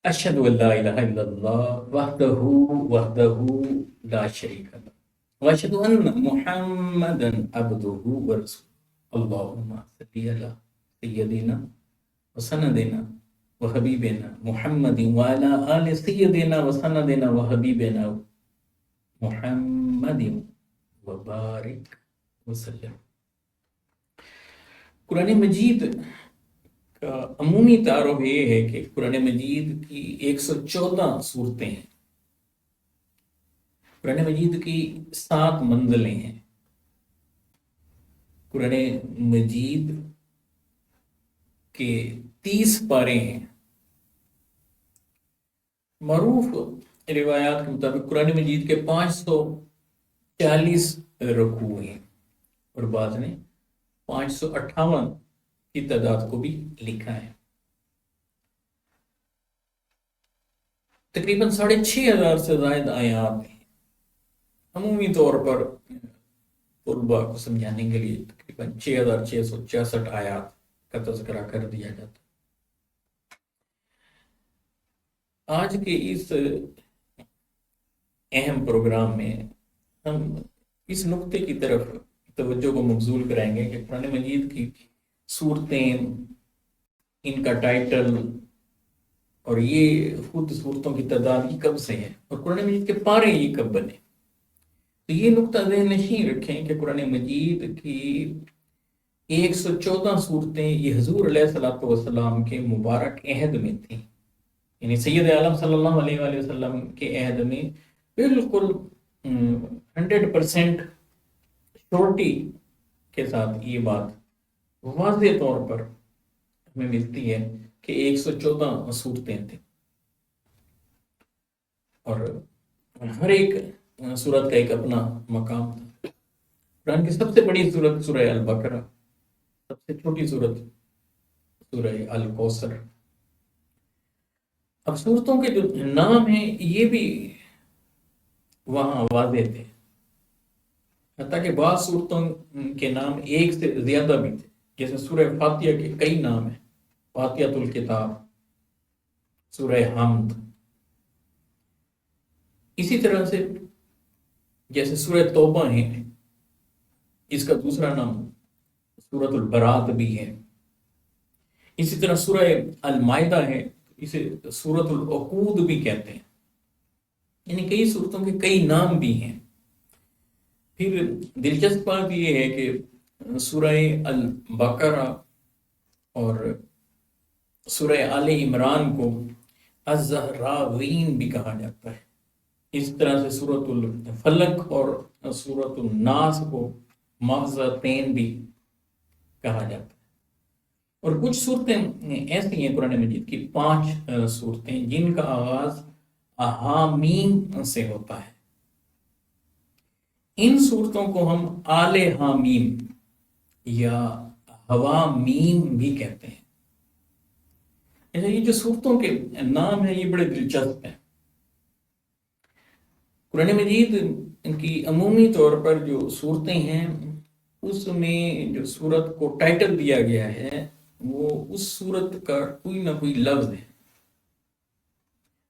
اشهد ان لا اله الا الله وحده لا شريك له واشهد ان محمدا عبده ورسوله اللهم صل على سيدنا وسندنا وحبيبنا محمد وعلى آل سيدنا وسندنا وحبيبنا محمد وبارک وسلم۔ قرآن مجید کا عمومی تعارف یہ ہے کہ قرآن مجید کی 114 صورتیں ہیں۔ قرآن مجید کی 7 منزلیں ہیں۔ قرآن مجید کے 30 پارے ہیں۔ معروف روایات کے مطابق قرآن مجید کے 540 رکوع ہیں، اور بعض نے 558 کی تعداد کو بھی لکھا ہے۔ تقریباً 6500 سے زائد آیات ہیں۔ عمومی طور پر طلباء کو سمجھانے کے لیے تقریباً 6666 آیات کا تذکرہ کر دیا جاتا ہے۔ آج کے اس اہم پروگرام میں ہم اس نقطے کی طرف توجہ کو مبذول کرائیں گے کہ قرآن مجید کی صورتیں، ان کا ٹائٹل اور یہ خود صورتوں کی تعداد یہ کب سے ہے، اور قرآن مجید کے پارے یہ کب بنے۔ تو یہ نقطہ ذہن نشین رکھیں کہ قرآن مجید کی 114 صورتیں یہ حضور علیہ الصلوۃ والسلام کے مبارک عہد میں تھیں، یعنی سید عالم صلی اللہ علیہ وآلہ وسلم کے عہد میں بالکل 100% شورٹی کے ساتھ یہ بات واضح طور پر ہمیں ملتی ہے کہ 114 صورتیں تھیں، اور ہر ایک سورت کا ایک اپنا مقام تھا۔ قرآن کی سب سے بڑی سورت سورہ البقرہ، سب سے چھوٹی سورت سورہ الکوثر۔ اب صورتوں کے جو نام ہیں یہ بھی وہاں واضح تھے، حتیٰ کہ بعض صورتوں کے نام ایک سے زیادہ بھی تھے، جیسے سورہ فاتحہ کے کئی نام ہیں، فاتحۃ الکتاب، سورہ حمد۔ اسی طرح سے جیسے سورہ توبہ ہے، اس کا دوسرا نام سورۃ البراۃ بھی ہے۔ اسی طرح سورہ المائدہ ہے، اسے سورۃ العقود بھی کہتے ہیں، یعنی کئی صورتوں کے کئی نام بھی ہیں۔ پھر دلچسپ بات یہ ہے کہ سورہ البقرہ اور سورہ آل عمران کو الزہراوین بھی کہا جاتا ہے۔ اس طرح سے سورۃ الفلق اور سورۃ الناس کو معوذتین بھی کہا جاتا ہے۔ اور کچھ صورتیں ایسی ہیں قرآن مجید کی 5 صورتیں جن کا آغاز حامیم سے ہوتا ہے۔ ان صورتوں کو ہم آل حامیم یا حوامیم بھی کہتے ہیں۔ یہ جو صورتوں کے نام ہیں یہ بڑے دلچسپ ہیں۔ قرآن مجید کی عمومی طور پر جو صورتیں ہیں اس میں جو صورت کو ٹائٹل دیا گیا ہے وہ اس صورت کا کوئی نہ کوئی لفظ ہے،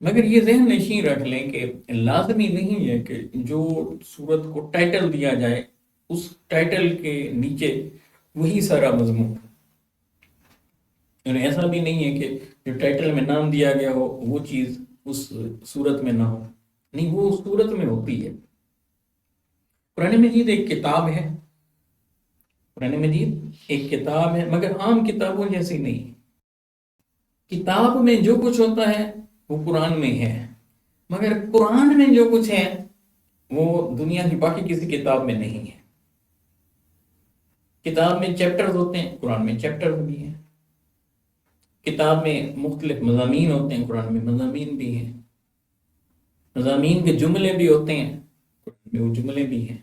مگر یہ ذہن نشین رکھ لیں کہ لازمی نہیں ہے کہ جو صورت کو ٹائٹل دیا جائے اس ٹائٹل کے نیچے وہی سارا مضمون، یعنی ایسا بھی نہیں ہے کہ جو ٹائٹل میں نام دیا گیا ہو وہ چیز اس صورت میں نہ ہو، نہیں، وہ اس صورت میں ہوتی ہے۔ قرآن مجید ایک کتاب ہے، قرآن مجید ایک کتاب ہے، مگر عام کتابوں جیسی نہیں۔ کتاب میں جو کچھ ہوتا ہے وہ قرآن میں ہے، مگر قرآن میں جو کچھ ہے وہ دنیا کی باقی کسی کتاب میں نہیں ہے۔ کتاب میں چیپٹرز ہوتے ہیں، قرآن میں چیپٹرز بھی ہیں۔ کتاب میں مختلف مضامین ہوتے ہیں، قرآن میں مضامین بھی ہیں۔ مضامین کے جملے بھی ہوتے ہیں، قرآن میں وہ جملے بھی ہیں،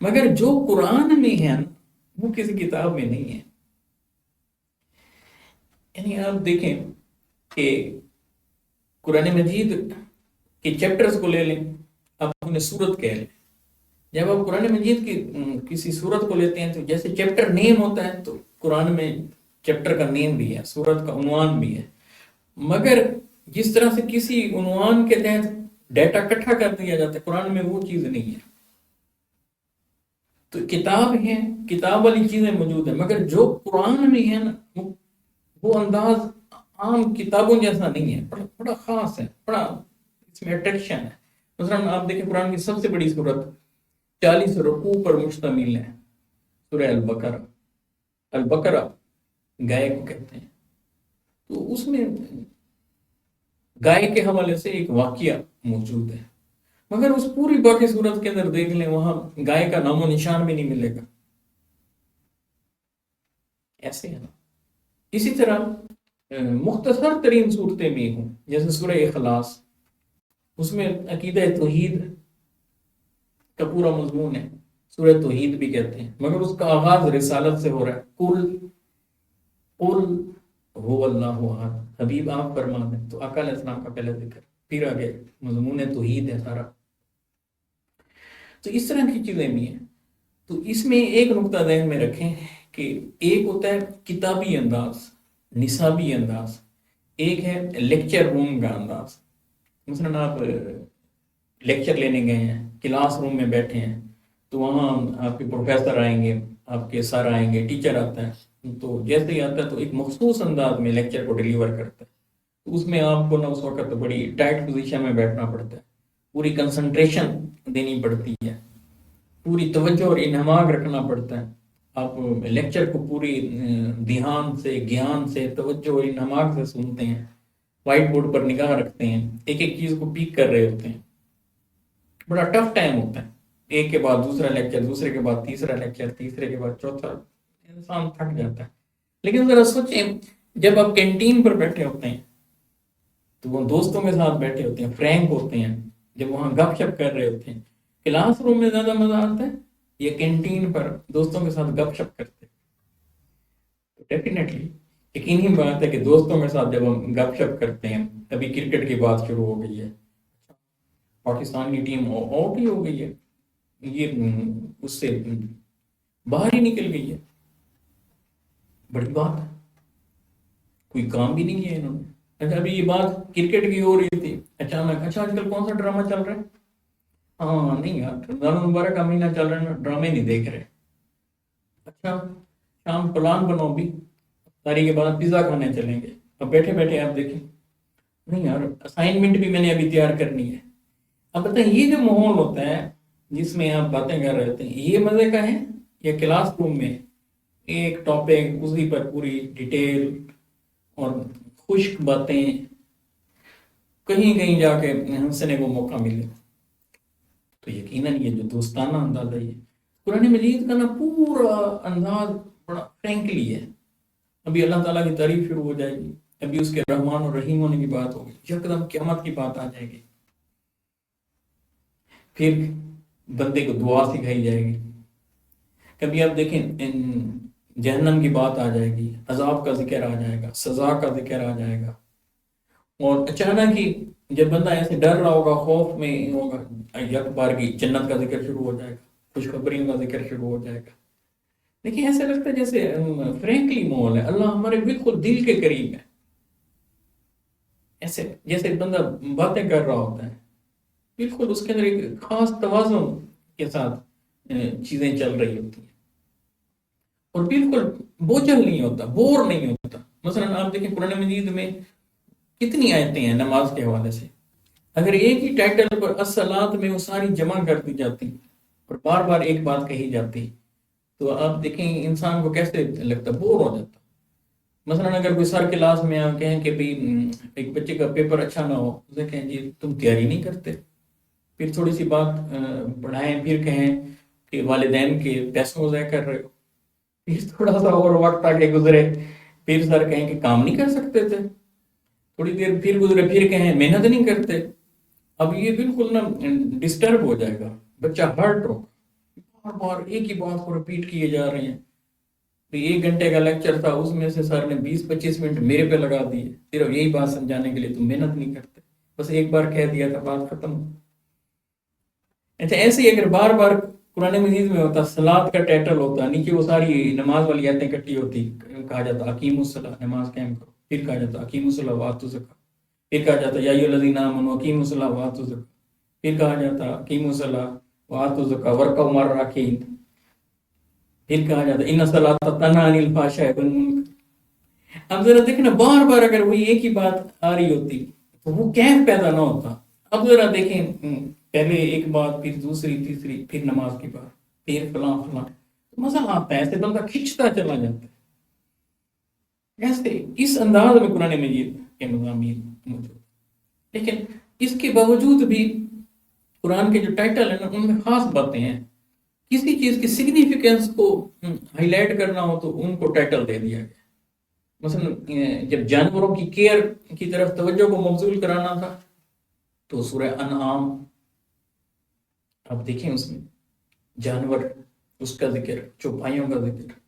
مگر جو قرآن میں ہے وہ کسی کتاب میں نہیں ہے۔ یعنی آپ دیکھیں کہ قرآن مجید کے چیپٹرز کو لے لیں، آپ انہیں سورت کہہ لیں۔ جب آپ قرآن مجید کی کسی سورت کو لیتے ہیں تو جیسے چیپٹر نیم ہوتا ہے تو قرآن میں چیپٹر کا نیم بھی ہے، سورت کا عنوان بھی ہے، مگر جس طرح سے کسی عنوان کے تحت ڈیٹا اکٹھا کر دیا جاتا ہے، قرآن میں وہ چیز نہیں ہے. تو کتاب ہے، کتاب والی چیزیں موجود ہیں، مگر جو قرآن میں ہے نا وہ انداز عام کتابوں جیسا نہیں ہے، بڑا خاص ہے، بڑا اس میں اٹریکشن ہے. مثلا آپ دیکھیں قرآن کی سب سے بڑی سورت 40 رکوع پر مشتمل ہے، سورہ البقرہ. البقرہ گائے کو کہتے ہیں. تو اس میں گائے کے حوالے سے ایک واقعہ موجود ہے، مگر اس پوری باقی صورت کے اندر دیکھ لیں وہاں گائے کا نام و نشان بھی نہیں ملے گا. ایسے ہے نا. اسی طرح مختصر ترین صورتیں بھی ہوں، جیسے سورہ اخلاص، اس میں عقیدہ توحید کا پورا مضمون ہے، سورہ توحید بھی کہتے ہیں، مگر اس کا آغاز رسالت سے ہو رہا ہے. قل هو اللہ احد، حبیب آپ فرما دیں. تو آقا علیہ السلام کا پہلے ذکر، پھر آگے مضمون توحید ہے سارا. تو اس طرح کی چیزیں بھی ہیں. تو اس میں ایک نقطہ ذہن میں رکھیں کہ ایک ہوتا ہے کتابی انداز، نصابی انداز، ایک ہے لیکچر روم کا انداز. مثلا آپ لیکچر لینے گئے ہیں، کلاس روم میں بیٹھے ہیں، تو وہاں آپ کے پروفیسر آئیں گے، آپ کے سر آئیں گے، ٹیچر آتا ہے، تو جیسے ہی آتا ہے تو ایک مخصوص انداز میں لیکچر کو ڈیلیور کرتا ہے. تو اس میں آپ کو نا اس وقت بڑی ٹائٹ پوزیشن میں بیٹھنا پڑتا ہے، پوری کنسنٹریشن دینی پڑتی ہے، پوری توجہ اور انہماک رکھنا پڑتا ہے. آپ لیکچر کو پوری دھیان سے، گیان سے، توجہ اور انہماک سے سنتے ہیں، وائٹ بورڈ پر نگاہ رکھتے ہیں، ایک ایک چیز کو پیک کر رہے ہوتے ہیں. بڑا ٹف ٹائم ہوتا ہے، ایک کے بعد دوسرا لیکچر، دوسرے کے بعد تیسرا لیکچر، تیسرے کے بعد چوتھا. انسان تھک جاتا ہے. لیکن ذرا سوچیں، جب آپ کینٹین پر بیٹھے ہوتے ہیں تو وہ دوستوں کے ساتھ بیٹھے ہوتے ہیں، فرینک ہوتے ہیں، جب وہاں گپ شپ کر رہے ہوتے ہیں، کلاس روم میں زیادہ مزہ آتا ہے یا کینٹین پر دوستوں کے ساتھ گپ شپ کرتے ہیں؟ تو ڈیفینیٹلی یقینی بات ہے کہ دوستوں کے ساتھ جب ہم گپ شپ کرتے ہیں، ابھی کرکٹ کی بات شروع ہو گئی ہے، پاکستان کی ٹیم آؤٹ ہی ہو گئی ہے، یہ اس سے باہر ہی نکل گئی ہے، بڑی بات ہے، کوئی کام بھی نہیں ہے انہوں نے. اچھا ابھی یہ بات کرکٹ کی ہو رہی تھی، اچانک اچھا آج کل کون سا ڈرامہ چل رہا ہے؟ ہاں نہیں یار، رمضان المبارک کا مہینہ چل رہا ہے، ڈرامے نہیں دیکھ رہے. اچھا شام پلان بناؤ بھی، تاریخ کے بعد پیزا کھانے چلیں گے. اب بیٹھے بیٹھے آپ دیکھیں، نہیں یار اسائنمنٹ بھی میں نے ابھی تیار کرنی ہے. اب بتائیں یہ جو ماحول ہوتا ہے جس میں آپ باتیں کر رہے ہوتے ہیں، یہ مزے کا ہے یا کلاس روم میں ایک ٹاپک اسی پر پوری ڈیٹیل اور خشک باتیں کہیں کہیں جا کے ہنسنے کو موقع ملے؟ تو یقیناً یہ جو دوستانہ انداز ہے، یہ قرآن مجید کا نا پورا انداز بڑا فرینکلی ہے. ابھی اللہ تعالیٰ کی تعریف شروع ہو جائے گی، ابھی اس کے رحمان اور رحیم ہونے کی بات ہوگی، یکدم قیامت کی بات آ جائے گی، پھر بندے کو دعا سکھائی جائے گی. کبھی آپ دیکھیں جہنم کی بات آ جائے گی، عذاب کا ذکر آ جائے گا، سزا کا ذکر آ جائے گا. اور اچانک ہی جب بندہ ایسے ڈر رہا ہوگا، خوف میں ہوگا، یک بار کی جنت کا ذکر شروع ہو جائے گا، خوشخبریوں کا ذکر شروع ہو جائے گا. لیکن ایسا لگتا ہے جیسے فرینکلی ماحول ہے، اللہ ہمارے بالکل دل کے قریب ہے، ایسے جیسے بندہ باتیں کر رہا ہوتا ہے، بالکل اس کے اندر ایک خاص توازن کے ساتھ چیزیں چل رہی ہوتی ہیں، اور بالکل بوجھل نہیں ہوتا، بور نہیں ہوتا. مثلا آپ دیکھیں قرآن مجید میں کتنی آیتیں ہیں نماز کے حوالے سے، اگر ایک ہی ٹائٹل پر الصلاۃ میں وہ ساری جمع کر دی جاتی اور بار بار ایک بات کہی جاتی تو آپ دیکھیں انسان کو کیسے لگتا، بور ہو جاتا. مثلا اگر کوئی سر کلاس میں آپ کہیں کہ ایک بچے کا پیپر اچھا نہ ہو، اسے کہیں جی تم تیاری نہیں کرتے، پھر تھوڑی سی بات بڑھائیں، پھر کہیں کہ والدین کے پیسوں ضائع کر رہے ہو، پھر تھوڑا سا اور وقت آگے گزرے، پھر سر کہیں کہ کام نہیں کر سکتے تھے، تھوڑی دیر پھر گزرے، پھر کہیں محنت نہیں کرتے. اب یہ بالکل نا ڈسٹرب ہو جائے گا، بچہ ہرٹ ہوگا، بار بار ایک ہی بات کو رپیٹ کیے جا رہے ہیں. 1 گھنٹے کا لیکچر تھا، اس میں سے سر نے 20-25 منٹ میرے پہ لگا دیے، صرف یہی بات سمجھانے کے لیے تم محنت نہیں کرتے، بس ایک بار کہہ دیا تھا بات ختم. اچھا ایسے ہی اگر بار بار قرآن مجید میں ہوتا، صلاۃ کا ٹائٹل ہوتا، نیچے وہ ساری نماز والی آیتیں کٹی ہوتی، کہا جاتا اقیموا الصلاۃ، نماز قائم کرو، پھر کہا جاتا اقیموا الصلاۃ وآتوا الزکاۃ، پھر کہا جاتا یا ایھا الذین آمنوا اقیموا الصلاۃ وآتوا الزکاۃ، پھر کہا جاتا اقیموا الصلاۃ وآتوا الزکاۃ وارکعوا مع الراکعین، پھر کہا جاتا ان الصلاۃ تنہی عن الفحشاء والمنکر۔ اب ذرا دیکھیں نا، بار بار اگر وہی ایک ہی بات آ رہی ہوتی تو وہ کیف پیدا نہ ہوتا۔ اب ذرا دیکھیں، پہلے ایک بات، پھر دوسری، تیسری، پھر نماز کی بات، پھر فلاں فلاں، مزہ آتا ہے، ایسے بندہ کھنچتا چلا جاتا ہے۔ ایسے اس انداز میں قرآن مجید کے مضامین موجود ہیں۔ لیکن اس کے باوجود بھی قرآن کے جو ٹائٹل ہیں نا، ان میں خاص باتیں ہیں۔ کسی چیز کی سگنیفیکینس کو ہائی لائٹ کرنا ہو تو ان کو ٹائٹل دے دیا گیا۔ مثلا جب جانوروں کی کیئر کی طرف توجہ کو مبذول کرانا تھا تو سورہ انعام، آپ دیکھیں اس میں جانور، اس کا ذکر، چوپایوں کا ذکر۔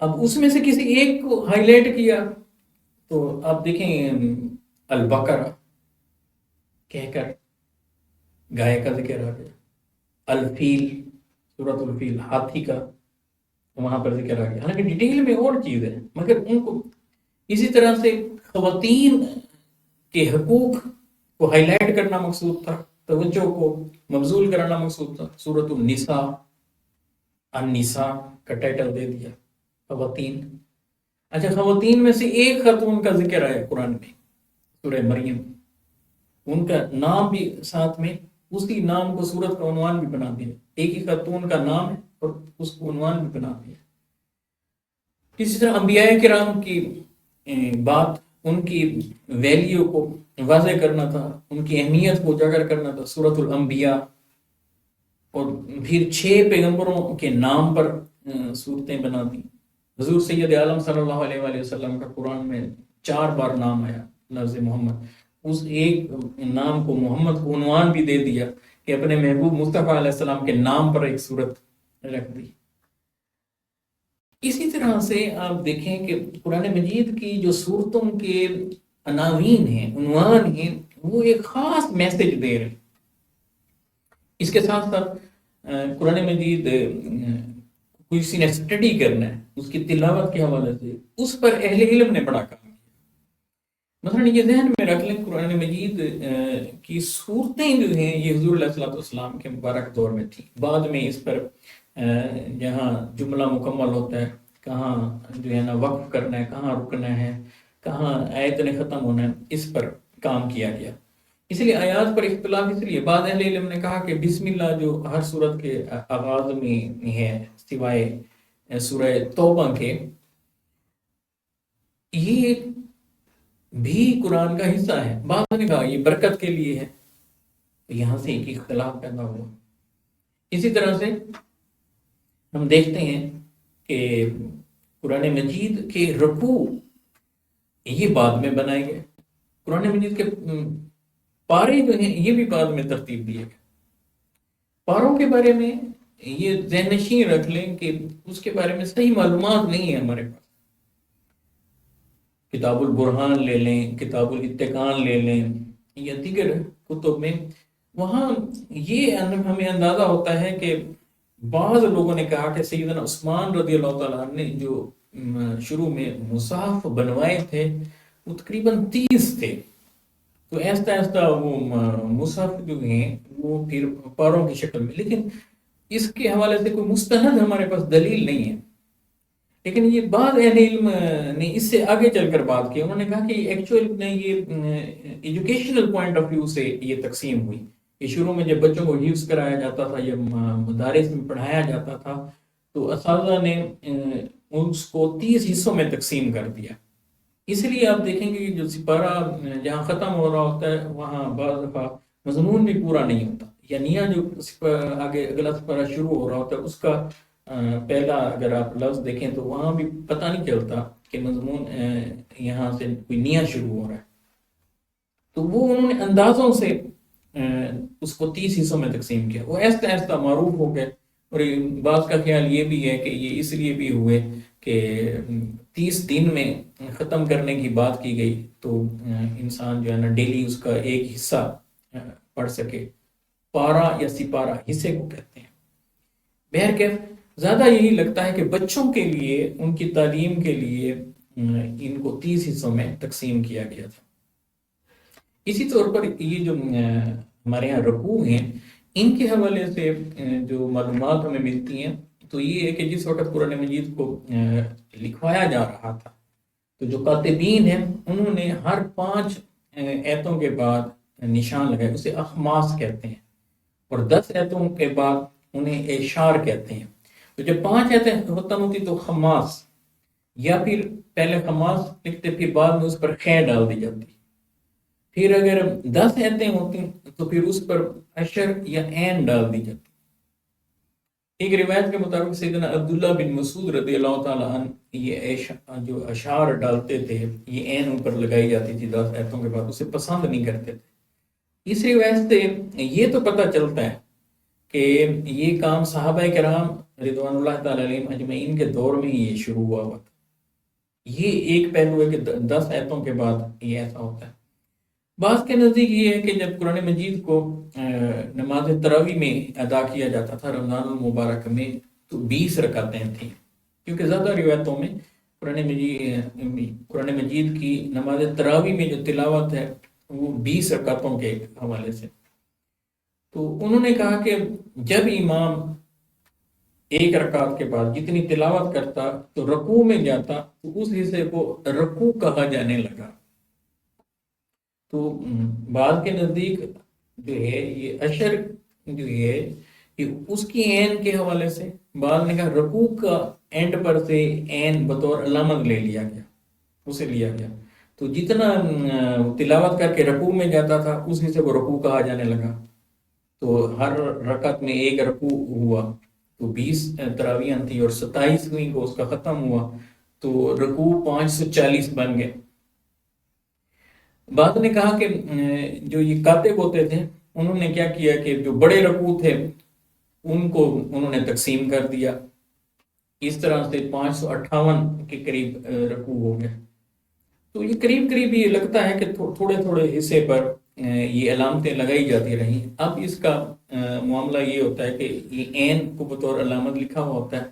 اب اس میں سے کسی ایک کو ہائی لائٹ کیا تو آپ دیکھیں البقرہ کہہ کر گائے کا ذکر آ گیا، الفیل، سورۃ الفیل، ہاتھی کا وہاں پر ذکر آ گیا۔ حالانکہ ڈیٹیل میں اور چیز ہے، مگر ان کو اسی طرح سے خواتین کے حقوق کو ہائی لائٹ کرنا مقصود تھا، توجہ کو مبذول کرانا مقصود تھا۔ سورۃ النساء، النساء کا ٹائٹل دے دیا، خواتین۔ اچھا، خواتین میں سے ایک خاتون کا ذکر آیا قرآن میں، سورہ مریم، ان کا نام بھی ساتھ میں، اسی نام کو سورت کا عنوان بھی بنا دیا، ایک ہی خاتون کا نام ہے اور اس کو عنوان بھی بنا دیا۔ اسی طرح انبیاء کرام کی بات، ان کی ویلیو کو واضح کرنا تھا، ان کی اہمیت کو اجاگر کرنا تھا، سورۃ الانبیاء۔ اور پھر 6 پیغمبروں کے نام پر صورتیں بنا دی۔ حضور سید عالم صلی اللہ علیہ وآلہ وسلم کا قرآن میں 4 بار نام آیا، لفظ محمد، اس ایک نام کو، محمد کو، عنوان بھی دے دیا کہ اپنے محبوب مصطفیٰ علیہ السلام کے نام پر ایک صورت رکھ دی۔ اسی طرح سے آپ دیکھیں کہ قرآن مجید کی جو صورتوں کے عناوین ہیں، عنوان ہیں، وہ ایک خاص میسج دے رہے ہیں۔ اس کے ساتھ ساتھ قرآن مجید کسی نے اسٹڈی کرنا ہے، اس کی تلاوت کے حوالے سے اس پر اہل علم نے بڑا کام کیا۔ مثلا یہ ذہن میں رکھ لیں، قرآن مجید کی صورتیں جو ہیں یہ حضور علیہ الصلوۃ والسلام کے مبارک دور میں تھی۔ بعد میں اس پر جہاں جملہ مکمل ہوتا ہے، کہاں جو ہے نا وقف کرنا ہے، کہاں رکنا ہے، کہاں آیت نے ختم ہونا ہے، اس پر کام کیا گیا۔ اس لیے آیات پر اختلاف اس لیے، بعض اہل علم نے کہا کہ بسم اللہ جو ہر صورت کے آغاز میں ہے سوائے سورہ توبہ کے، یہ بھی قرآن کا حصہ ہے۔ بعض نے کہا یہ برکت کے لیے ہے، یہاں سے ایک اختلاف پیدا ہوا۔ اسی طرح سے ہم دیکھتے ہیں کہ قرآن مجید کے رکوع یہ بعد میں بنائے گئے، قرآن مجید کے پارے جو ہیں یہ بھی بعد میں ترتیب دیے گئے۔ پاروں کے بارے میں یہ ذہن نشین رکھ لیں کہ اس کے بارے میں صحیح معلومات نہیں ہے ہمارے پاس۔ کتاب البرہان لے لیں، کتاب الاتقان لے لیں یا دیگر کتب میں، وہاں یہ ہمیں اندازہ ہوتا ہے کہ بعض لوگوں نے کہا کہ سیدنا عثمان رضی اللہ تعالیٰ عنہ نے جو شروع میں مصحف بنوائے تھے وہ تقریباً 30 تھے، تو ایسا ایسا وہ مصحف جو ہیں وہ پھر پاروں کی شکل میں، لیکن اس کے حوالے سے کوئی مستند ہمارے پاس دلیل نہیں ہے۔ لیکن یہ بعض اہل علم نے اس سے آگے چل کر بات کی، انہوں نے کہا کہ ایکچوئل میں یہ ایجوکیشنل پوائنٹ آف ویو سے یہ تقسیم ہوئی کہ شروع میں جب بچوں کو حفظ کرایا جاتا تھا یا مدارس میں پڑھایا جاتا تھا تو اساتذہ نے اس کو 30 حصوں میں تقسیم کر دیا۔ اس لیے آپ دیکھیں گے کہ جو سپارہ جہاں ختم ہو رہا ہوتا ہے وہاں بعض دفعہ مضمون بھی پورا نہیں ہوتا، یا نیا جو آگے اگلا سپارہ شروع ہو رہا ہوتا ہے اس کا پہلا اگر آپ لفظ دیکھیں تو وہاں بھی پتہ نہیں چلتا کہ مضمون یہاں سے کوئی نیا شروع ہو رہا ہے۔ تو وہ انہوں نے اندازوں سے اس کو 30 حصوں میں تقسیم کیا، وہ ایسا ایسا معروف ہو گئے۔ اور بعض کا خیال یہ بھی ہے کہ یہ اس لیے بھی ہوئے کہ 30 دن میں ختم کرنے کی بات کی گئی تو انسان جو ہے نا ڈیلی اس کا ایک حصہ پڑھ سکے۔ پارا یا سپارہ حصے کو کہتے ہیں۔ بہرکیف زیادہ یہی لگتا ہے کہ بچوں کے لیے، ان کی تعلیم کے لیے ان کو 30 حصوں میں تقسیم کیا گیا تھا۔ اسی طور پر یہ جو ہمارے یہاں رکوع ہیں، ان کے حوالے سے جو معلومات ہمیں ملتی ہیں تو یہ ہے کہ جس وقت قرآن مجید کو لکھوایا جا رہا تھا تو جو کاتبین ہیں انہوں نے ہر 5 ایتوں کے بعد نشان لگائے، اسے اخماس کہتے ہیں، اور 10 ایتوں کے بعد انہیں اشار کہتے ہیں۔ تو جب 5 ایتیں ختم ہوتی تو خماس، یا پھر پہلے خماس لکھتے پھر بعد میں اس پر خیر ڈال دی جاتی، پھر اگر 10 ایتیں ہوتی تو پھر اس پر اشر یا عین ڈال دی جاتی۔ ایک روایت کے مطابق سیدنا عبداللہ بن مسعود رضی اللہ تعالیٰ عنہ یہ جو اشعار ڈالتے تھے یہ عین اوپر لگائی جاتی تھی 10 ایتوں کے بعد، اسے پسند نہیں کرتے تھے۔ اس روایت سے یہ تو پتہ چلتا ہے کہ یہ کام صحابہ کرام رضوان اللہ تعالیٰ علیہم اجمعین کے دور میں ہی یہ شروع ہوا تھا۔ یہ ایک پہلو ہے کہ 10 ایتوں کے بعد یہ ایسا ہوتا ہے۔ بعض کے نزدیک یہ ہے کہ جب قرآن مجید کو نماز تراویح میں ادا کیا جاتا تھا رمضان المبارک میں تو 20 رکعتیں تھیں، کیونکہ زیادہ روایتوں میں قرآن مجید کی نماز تراویح میں جو تلاوت ہے وہ 20 رکعتوں کے حوالے سے۔ تو انہوں نے کہا کہ جب امام ایک رکعت کے بعد جتنی تلاوت کرتا تو رکوع میں جاتا تو اس حصے کو رکوع کہا جانے لگا۔ تو بعض کے نزدیک جو ہے یہ اشر جو ہے یہ اس کی عین کے حوالے سے، بعض نے کہا رکوع کا اینڈ پر سے عین بطور علامت لے لیا گیا، اسے لیا گیا، تو جتنا تلاوت کر کے رکوع میں جاتا تھا اس حصے کو رکوع کہا جانے لگا۔ تو ہر رکعت میں ایک رکوع ہوا تو 20 تراویح تھی اور 27ویں کو اس کا ختم ہوا تو رکوع 540 بن گئے۔ بعد نے کہا کہ جو یہ کاتب ہوتے تھے انہوں نے کیا کیا کہ جو بڑے رکوع تھے ان کو انہوں نے تقسیم کر دیا، اس طرح سے 558 کے قریب رکوع ہو گئے۔ تو یہ قریب یہ لگتا ہے کہ تھوڑے حصے پر یہ علامتیں لگائی جاتی رہیں۔ اب اس کا معاملہ یہ ہوتا ہے کہ یہ عین کو بطور علامت لکھا ہوا ہوتا ہے،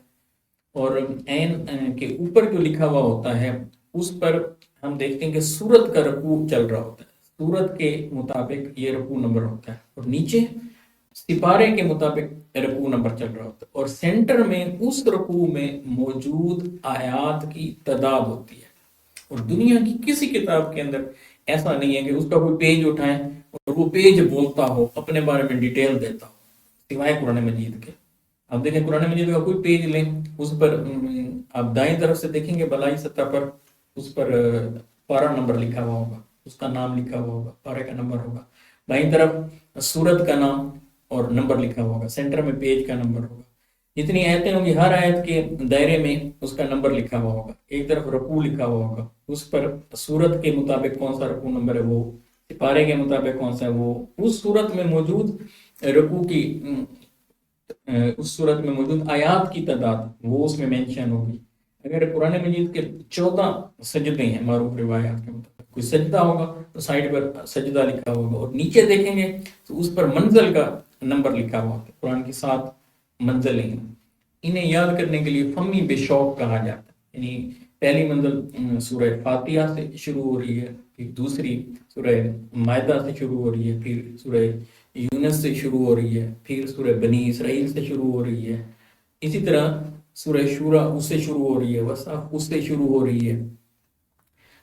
اور عین کے اوپر جو لکھا ہوا ہوتا ہے اس پر ہم دیکھتے ہیں کہ سورت کا رکوع چل رہا ہوتا ہے، سورت کے مطابق یہ رکوع نمبر ہوتا ہے، اور نیچے سپارے کے مطابق رکوع نمبر چل رہا ہوتا ہے، اور سینٹر میں اس رکوع میں موجود آیات کی تعداد ہوتی ہے۔ اور دنیا کی کسی کتاب کے اندر ایسا نہیں ہے کہ اس کا کوئی پیج اٹھائیں اور وہ پیج بولتا ہو، اپنے بارے میں ڈیٹیل دیتا ہو، سوائے قرآن مجید کے۔ اب دیکھیں قرآن مجید کا کوئی پیج لیں، اس پر آپ دائیں طرف سے دیکھیں گے بلائی سطح پر اس پر پارہ نمبر لکھا ہوا ہوگا، اس کا نام لکھا ہوا ہوگا، پارے کا نمبر ہوگا، بائیں طرف سورت کا نام اور نمبر لکھا ہوا ہوگا، سینٹر میں پیج کا نمبر ہوگا، جتنی آیتیں ہوں گی ہر آیت کے دائرے میں اس کا نمبر لکھا ہوا ہوگا، ایک طرف رکوع لکھا ہوا ہوگا، اس پر سورت کے مطابق کون سا رکوع نمبر ہے وہ، سپارے کے مطابق کون سا ہے وہ، اس سورت میں موجود رکوع کی اس صورت میں موجود آیات کی تعداد وہ اس میں مینشن ہوگی۔ اگر قرآن مجید کے 14 سجدے ہیں معروف روایات کے مطابق، کوئی سجدہ ہوگا تو سائڈ پر سجدہ لکھا ہوگا، اور نیچے دیکھیں گے تو اس پر منزل کا نمبر لکھا ہوا ہے۔ قرآن کی 7 منزلیں ہیں، انہیں یاد کرنے کے لیے فمی بے شوق کہا جاتا ہے۔ یعنی پہلی منزل سورہ فاتحہ سے شروع ہو رہی ہے، پھر دوسری سورہ مائدہ سے شروع ہو رہی ہے، پھر سورہ یونس سے شروع ہو رہی ہے، پھر سورہ بنی اسرائیل سے شروع ہو رہی ہے، اسی طرح سورہ شورا اس سے شروع ہو رہی ہے، وصف اس سے شروع ہو رہی ہے،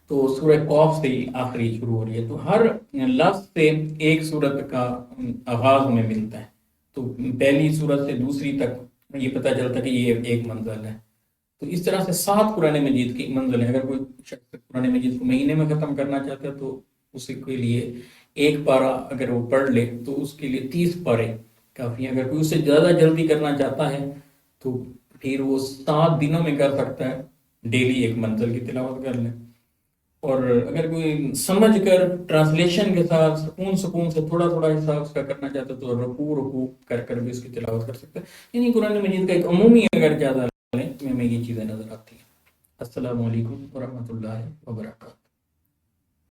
تو سورہ قاف سے آخری شروع ہو رہی ہے۔ تو ہر لفظ سے ایک سورت کا آغاز ہمیں ملتا ہے، تو پہلی سورت سے دوسری تک یہ پتہ چلتا ہے کہ یہ ایک منزل ہے۔ تو اس طرح سے 7 قرآن مجید کی منزل ہے۔ اگر کوئی شخص قرآن مجید کو مہینے میں ختم کرنا چاہتا ہے تو اس کے لیے ایک پارہ اگر وہ پڑھ لے تو اس کے لیے 30 پارے کافی ہیں۔ اگر کوئی اس سے زیادہ جلدی کرنا چاہتا ہے تو پھر وہ 7 دنوں میں کر سکتا ہے، ڈیلی ایک منزل کی تلاوت کر لے۔ اور اگر کوئی سمجھ کر ٹرانسلیشن کے ساتھ سکون سے تھوڑا حصہ اس کا کرنا چاہتا ہے تو رکوع کر بھی اس کی تلاوت کر سکتا ہے۔ یعنی قرآن مجید کا ایک عمومی اگر جائزہ لیں تو ہمیں یہ چیزیں نظر آتی ہیں۔ السلام علیکم ورحمۃ اللہ وبرکاتہ۔